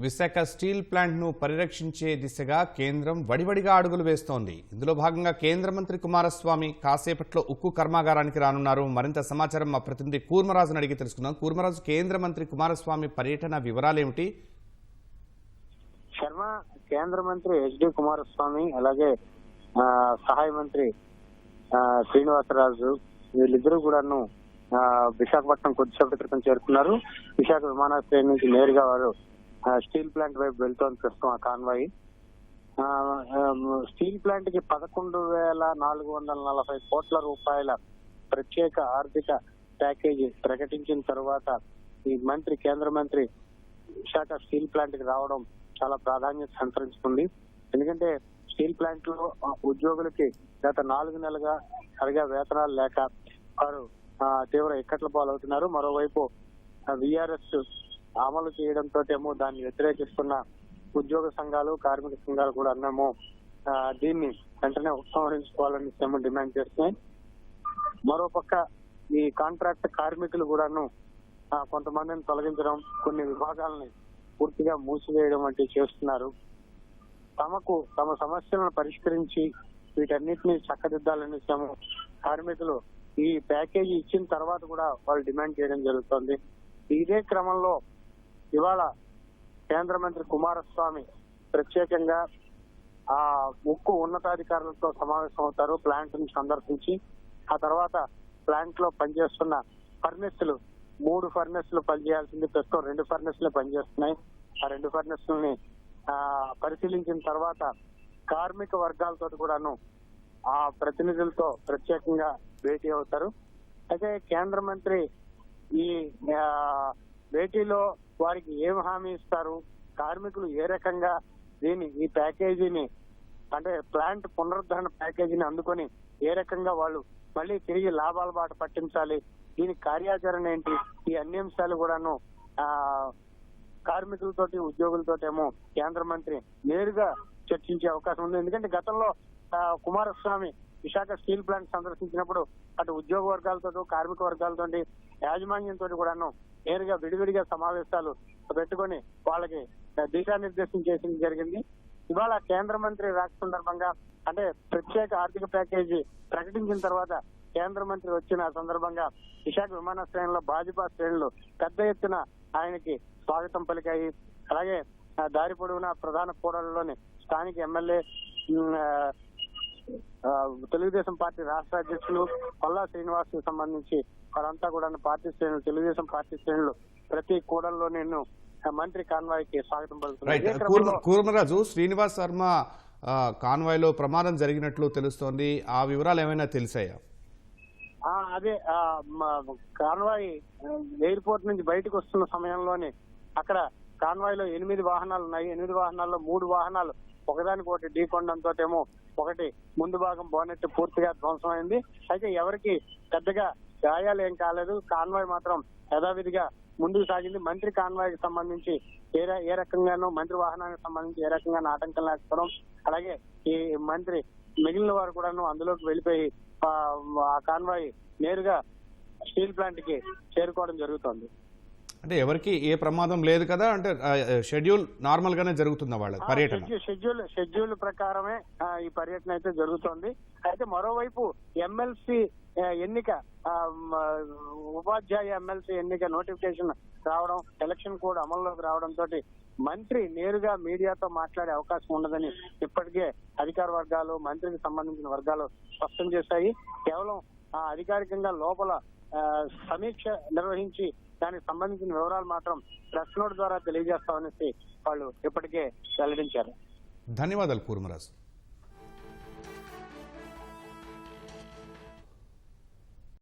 Visakha steel ప్లాంట్ను పరిరక్షించే దిశగా కేంద్రం వడివడిగా అడుగులు వేస్తోంది. ఇందులో భాగంగా కేంద్ర మంత్రి కుమారస్వామి కాసేపట్లో ఉక్కు కర్మాగారానికి రానున్నారు. మరింత సమాచారం మా ప్రతినిధి కూర్మరాజును అడిగి తెలుసుకుందాం. కూర్మరాజు, కేంద్ర మంత్రి కుమారస్వామి పర్యటన వివరాలేమిటి? శర్మ, కేంద్ర మంత్రి హెచ్డి కుమారస్వామి అలాగే సహాయ మంత్రి శ్రీనివాసరాజు వీళ్ళిద్దరూ కూడాను విశాఖపట్నం కొద్దిసేపటి క్రితం చేరుకున్నారు. విశాఖ విమానాశ్రయం నుంచి నేరుగా వారు స్టీల్ ప్లాంట్ వైపు వెళ్తోంది ప్రస్తుతం ఆ కాన్వాయ్. స్టీల్ ప్లాంట్ కి 11,440 కోట్ల రూపాయల ప్రత్యేక ఆర్థిక ప్యాకేజీ ప్రకటించిన తర్వాత ఈ కేంద్ర మంత్రి విశాఖ స్టీల్ ప్లాంట్ కి రావడం చాలా ప్రాధాన్యత సంతరించుకుంది. ఎందుకంటే స్టీల్ ప్లాంట్ లో ఉద్యోగులకి గత 4 నెలలుగా సరిగా వేతనాలు లేక వారు తీవ్ర ఇక్కట్ల పాలవుతున్నారు. మరోవైపు విఆర్ఎస్ అమలు చేయడంతో ఏమో దాన్ని వ్యతిరేకిస్తున్న ఉద్యోగ సంఘాలు, కార్మిక సంఘాలు కూడా అన్నాము దీన్ని వెంటనే ఉపసంహరించుకోవాలని ఏమో డిమాండ్ చేస్తున్నాయి. మరోపక్క ఈ కాంట్రాక్ట్ కార్మికులు కూడాను కొంతమందిని తొలగించడం, కొన్ని విభాగాలని పూర్తిగా మూసివేయడం వంటివి చేస్తున్నారు. తమ సమస్యలను పరిష్కరించి వీటన్నిటిని చక్కదిద్దాలని కార్మికులు ఈ ప్యాకేజీ ఇచ్చిన తర్వాత కూడా వాళ్ళు డిమాండ్ చేయడం జరుగుతోంది. ఇదే క్రమంలో ఇవాళ కేంద్ర మంత్రి కుమారస్వామి ప్రత్యేకంగా ఆ ఉక్కు ఉన్నతాధికారులతో సమావేశం అవుతారు. ప్లాంట్ ని సందర్శించి ఆ తర్వాత ప్లాంట్ లో పనిచేస్తున్న ఫర్నెస్లు 3 ఫర్నెస్లు పనిచేయాల్సింది ప్రస్తుతం 2 ఫర్నెస్లు పనిచేస్తున్నాయి. ఆ 2 ఫర్నెస్లని పరిశీలించిన తర్వాత కార్మిక వర్గాలతో కూడాను ఆ ప్రతినిధులతో ప్రత్యేకంగా భేటీ అవుతారు. అయితే కేంద్ర మంత్రి ఈ భేటీలో వారికి ఏం హామీ ఇస్తారు, కార్మికులు ఏ రకంగా ఈ ప్యాకేజీని అంటే ప్లాంట్ పునరుద్ధరణ ప్యాకేజీని అందుకొని ఏ రకంగా వాళ్ళు మళ్ళీ తిరిగి లాభాల బాట పట్టించాలి, దీని కార్యాచరణ ఏంటి, ఈ అన్ని అంశాలు కూడాను కార్మికులతోటి ఉద్యోగులతోటేమో కేంద్ర మంత్రి నేరుగా చర్చించే అవకాశం ఉంది. ఎందుకంటే గతంలో కుమారస్వామి విశాఖ స్టీల్ ప్లాంట్ సందర్శించినప్పుడు అటు ఉద్యోగ వర్గాలతో, కార్మిక వర్గాలతో, యాజమాన్యంతో కూడాను నేరుగా విడివిడిగా సమావేశాలు పెట్టుకొని వాళ్ళకి దిశానిర్దేశం చేసింది జరిగింది. ఇవాళ కేంద్ర మంత్రి రాక సందర్భంగా అంటే ప్రత్యేక ఆర్థిక ప్యాకేజీ ప్రకటించిన తర్వాత కేంద్ర మంత్రి వచ్చిన సందర్భంగా విశాఖ విమానాశ్రయంలో భాజపా శ్రేణులు పెద్ద ఎత్తున ఆయనకి స్వాగతం పలికాయి. అలాగే దారి పొడవునా ప్రధాన కూడళ్లలోని స్థానిక ఎమ్మెల్యే, తెలుగుదేశం పార్టీ రాష్ట్ర అధ్యక్షులు పల్లా శ్రీనివాస్ కి సంబంధించి వారంతా కూడా పార్టీ శ్రేణులు, తెలుగుదేశం పార్టీ శ్రేణులు ప్రతి కూడల్లో నేను మంత్రి కాన్వాయ్ కి స్వాగతం పలుకుతున్నాను. కూర్మరాజు, శ్రీనివాస్ శర్మ కాన్వాయ్ లో ప్రమాదం జరిగినట్లు తెలుస్తోంది. ఆ వివరాలు ఏమైనా తెలిసాయా? అదే కాన్వాయ్ ఎయిర్పోర్ట్ నుంచి బయటకు వస్తున్న సమయంలోనే అక్కడ కాన్వాయ్ లో 8 వాహనాలు ఉన్నాయి. 8 వాహనాల్లో 3 వాహనాలు ఒకదానికొకటి ఢీకొనడంతో ఏమో ఒకటి ముందు భాగం బోనెట్ పూర్తిగా ధ్వంసమైంది. అయితే ఎవరికి పెద్దగా గాయాలు ఏం కాలేదు. కాన్వాయ్ మాత్రం యథావిధిగా ముందుకు సాగింది. మంత్రి కాన్వాయ్ కి సంబంధించి ఏ రకంగానూ, మంత్రి వాహనానికి సంబంధించి ఏ రకంగానూ ఆటంకం లేకపోవడం, అలాగే ఈ మంత్రి మిగిలిన వారు కూడాను అందులోకి వెళ్ళిపోయి ఆ కాన్వాయ్ నేరుగా స్టీల్ ప్లాంట్ కి చేరుకోవడం జరుగుతోంది. అంటే ఎవరికి ఏ ప్రమాదం లేదు కదా? అంటే షెడ్యూల్ నార్మల్ గానే జరుగుతుందా వాళ్ళ పర్యటన? షెడ్యూల్ ప్రకారమే ఈ పర్యటన అయితే జరుగుతోంది. అయితే మరోవైపు ఎమ్మెల్సీ ఎన్నిక, ఉపాధ్యాయ ఎమ్మెల్సీ ఎన్నిక నోటిఫికేషన్ రావడం, ఎలక్షన్ కోడ్ అమల్లోకి రావడంతో మంత్రి నేరుగా మీడియాతో మాట్లాడే అవకాశం ఉండదని ఇప్పటికే అధికార వర్గాలు, మంత్రికి సంబంధించిన వర్గాలు స్పష్టం చేశాయి. కేవలం అధికారికంగా లోపల సమీక్ష నిర్వహించి దానికి సంబంధించిన వివరాలు మాత్రం ప్రెస్ నోట్ ద్వారా తెలియజేస్తామనేసి వాళ్ళు ఇప్పటికే వెల్లడించారు. ధన్యవాదాలు కూర్మరాజు.